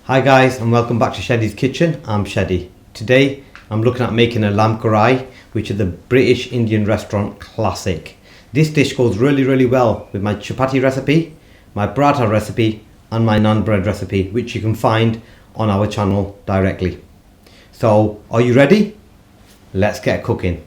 Hi guys, and welcome back to Sheddy's Kitchen. I'm Sheddy. Today I'm looking at making a lamb karahi, which is the British Indian restaurant classic. This dish goes really well with my chapatti recipe, my paratha recipe and my naan bread recipe, which you can find on our channel directly. So are you ready? Let's get cooking.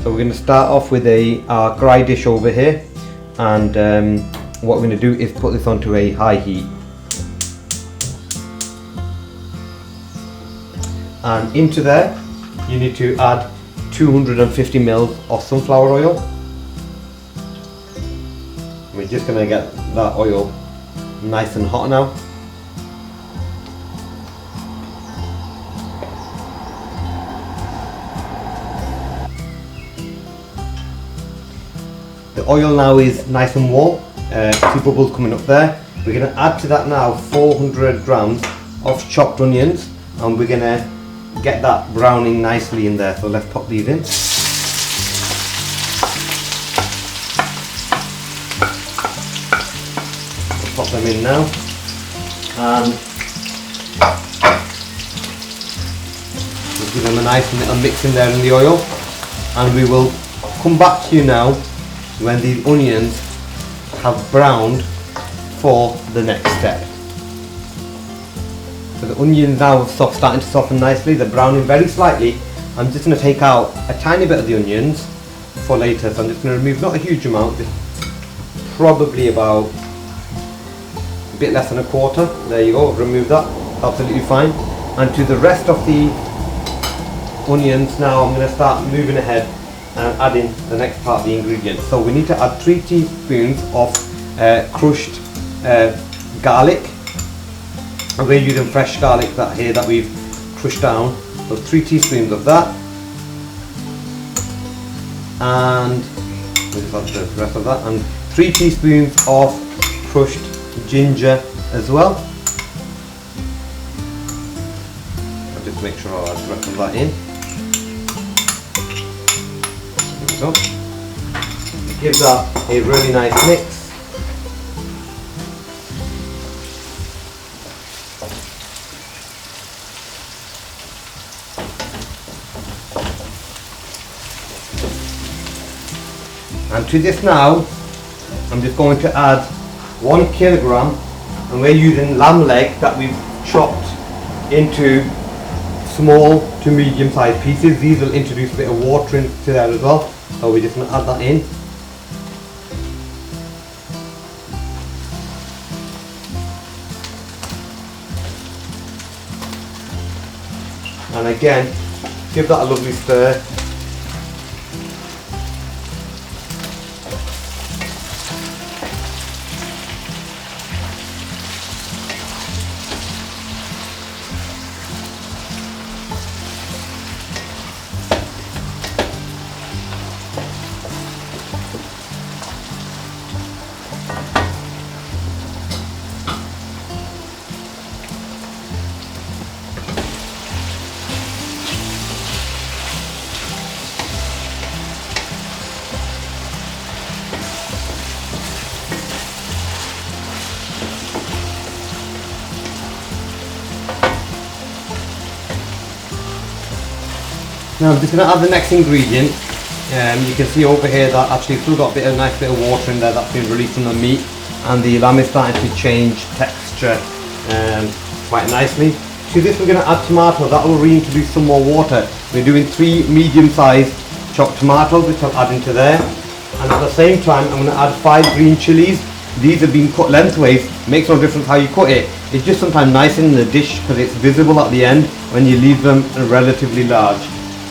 So we're going to start off with a Karahi dish over here, and what we're going to do is put this onto a high heat. And into there you need to add 250 ml of sunflower oil. We're just going to get that oil nice and hot now. The oil now is nice and warm, see bubbles coming up there. We're going to add to that now 400 grams of chopped onions, and we're going to get that browning nicely in there. So let's pop these in. We'll pop them in now, and we'll give them a nice little mix in there in the oil, and we will come back to you now when these onions have browned for the next step. So the onions now are starting to soften nicely, they're browning very slightly. I'm just going to take out a tiny bit of the onions for later, so I'm just going to remove not a huge amount, just probably about a bit less than a quarter. There you go, remove that, absolutely fine. And to the rest of the onions now I'm going to start moving ahead and adding the next part of the ingredients. So we need to add 3 teaspoons of crushed garlic. And we're using fresh garlic that we've crushed down. So 3 teaspoons of that. And we'll just add the rest of that. And 3 teaspoons of crushed ginger as well. I'll just make sure I add the rest of that in. So, give that a really nice mix. And to this now, I'm just going to add 1 kilogram, and we're using lamb leg that we've chopped into small to medium sized pieces. These will introduce a bit of water into there as well. So we're just going to add that in. And again, give that a lovely stir. Now I'm just going to add the next ingredient. You can see over here that actually it's still got a nice bit of water in there that's been released from the meat, and the lamb is starting to change texture quite nicely. To this we're going to add tomatoes. That will reintroduce some more water. We're doing 3 medium-sized chopped tomatoes, which I'll add into there, and at the same time I'm going to add 5 green chilies. These have been cut lengthways. Makes no difference how you cut it. It's just sometimes nice in the dish because it's visible at the end when you leave them relatively large.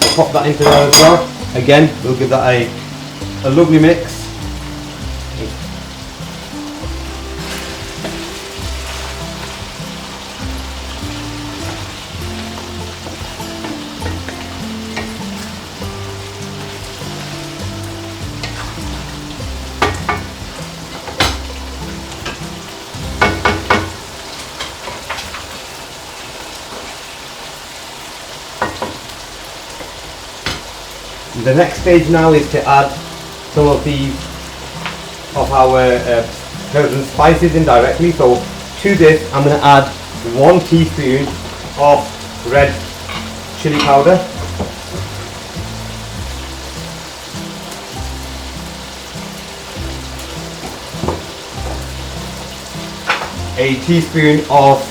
So pop that into there as well. Again, we'll give that a lovely mix. The next stage now is to add some of our herbs and spices indirectly. So to this I'm going to add 1 teaspoon of red chili powder, a teaspoon of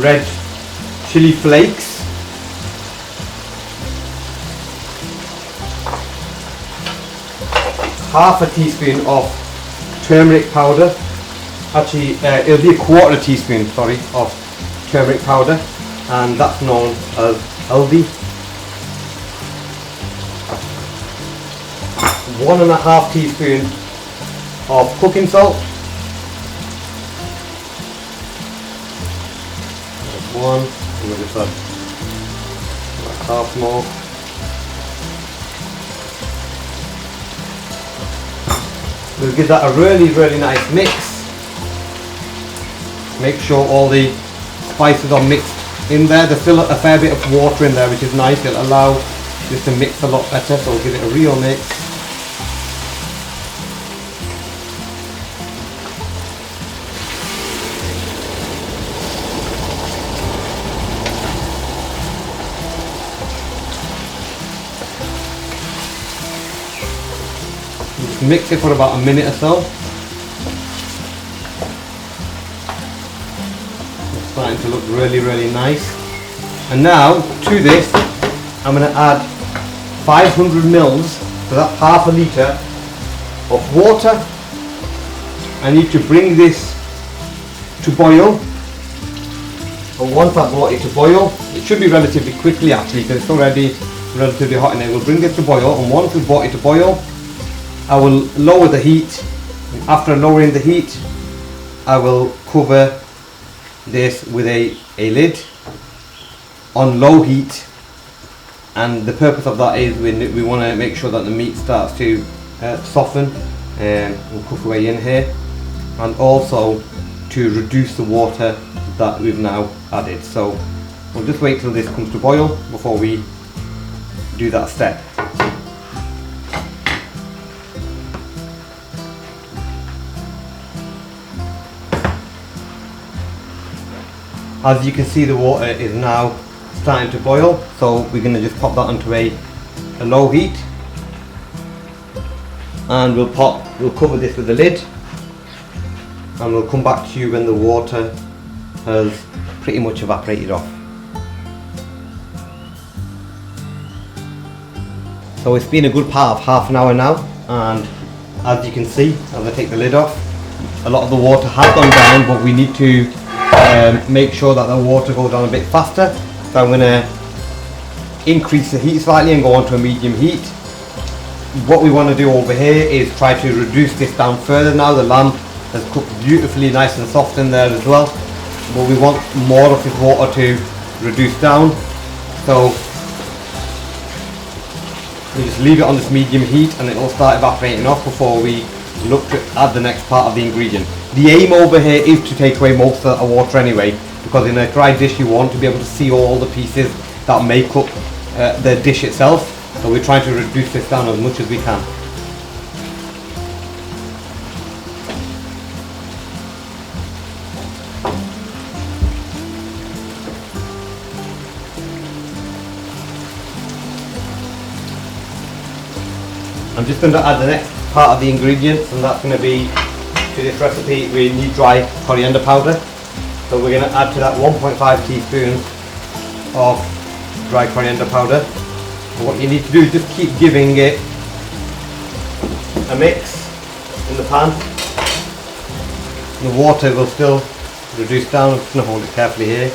red chili flakes, half a teaspoon of turmeric powder. Actually, it'll be a quarter teaspoon, sorry, of turmeric powder, and that's known as haldi. 1.5 teaspoon of cooking salt. That's 1. And we'll just add about half more. We'll give that a really nice mix. Make sure all the spices are mixed in there. There's still a fair bit of water in there, which is nice. It'll allow this to mix a lot better, so we'll give it a real mix. Mix it for about a minute or so. It's starting to look really nice. And now to this I'm going to add 500 mils, so that's half a litre of water. I need to bring this to boil, and once I've brought it to boil, it should be relatively quickly actually because it's already relatively hot in there. We'll bring this to boil, and once we've brought it to boil, I will lower the heat. After lowering the heat, I will cover this with a lid on low heat, and the purpose of that is we want to make sure that the meat starts to soften and we'll cook away in here, and also to reduce the water that we've now added. So we'll just wait till this comes to boil before we do that step. As you can see, the water is now starting to boil, so we're going to just pop that onto a low heat, and we'll cover this with the lid, and we'll come back to you when the water has pretty much evaporated off. So it's been a good part of half an hour now, and as you can see, as I take the lid off, a lot of the water has gone down, but we need to make sure that the water goes down a bit faster. So I'm going to increase the heat slightly and go on to a medium heat. What we want to do over here is try to reduce this down further. Now the lamb has cooked beautifully nice and soft in there as well, but we want more of this water to reduce down, so we just leave it on this medium heat and it will start evaporating off before we look to add the next part of the ingredient. The aim over here is to take away most of the water anyway, because in a dry dish you want to be able to see all the pieces that make up the dish itself. So we're trying to reduce this down as much as we can. I'm just going to add the next part of the ingredients, and that's going to be, to this recipe we need dry coriander powder. So we're going to add to that 1.5 teaspoons of dry coriander powder. And what you need to do is just keep giving it a mix in the pan. The water will still reduce down. I'm just going to hold it carefully here.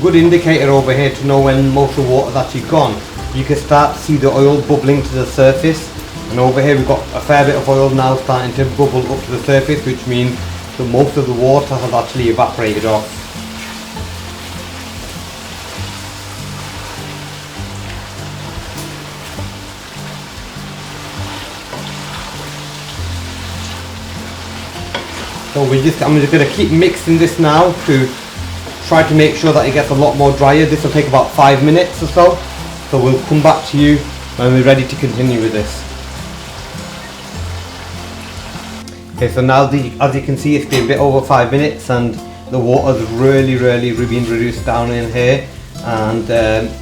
Good indicator over here to know when most of the water's actually gone. You can start to see the oil bubbling to the surface, and over here we've got a fair bit of oil now starting to bubble up to the surface, which means that most of the water has actually evaporated off. So I'm just going to keep mixing this now to try to make sure that it gets a lot more drier. This will take about 5 minutes or so. So we'll come back to you when we're ready to continue with this. Okay, so now as you can see, it's been a bit over 5 minutes and the water's really been reduced down in here. And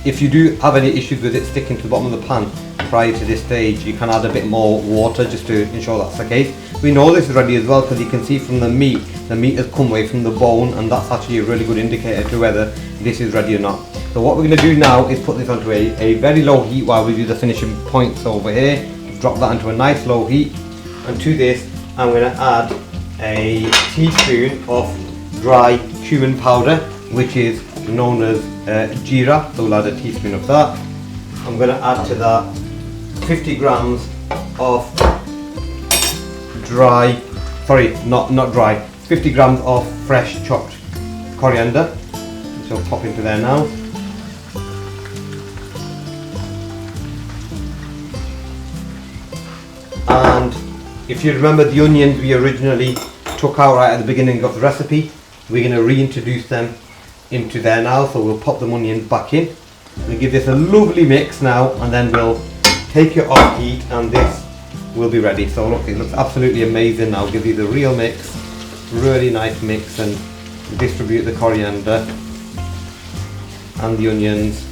if you do have any issues with it sticking to the bottom of the pan prior to this stage, you can add a bit more water just to ensure that's the case. We know this is ready as well because you can see from the meat has come away from the bone, and that's actually a really good indicator to whether this is ready or not. So what we're going to do now is put this onto a very low heat while we do the finishing points over here. Drop that into a nice low heat, and to this I'm going to add a teaspoon of dry cumin powder, which is known as jeera, so we'll add a teaspoon of that. I'm going to add to that 50 grams of 50 grams of fresh chopped coriander, which I'll pop into there now. And if you remember the onions we originally took out right at the beginning of the recipe, we're going to reintroduce them into there now, so we'll pop the onions back in. We'll give this a lovely mix now, and then we'll take it off heat and this will be ready. So look, it looks absolutely amazing now. Give you the real mix, really nice mix, and distribute the coriander and the onions.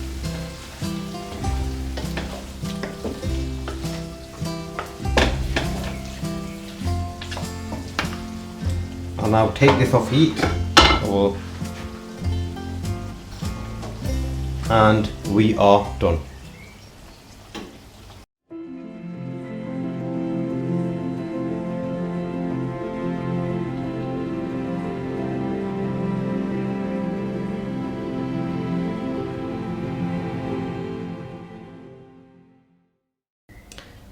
I'll now take this off heat, and we are done.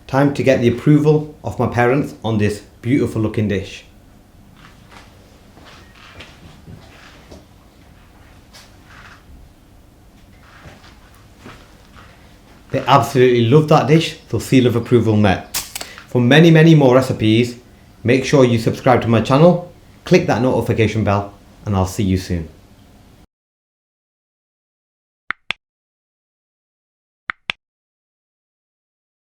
Time to get the approval of my parents on this beautiful looking dish. They absolutely love that dish, so seal of approval met. For many more recipes, make sure you subscribe to my channel, click that notification bell, and I'll see you soon.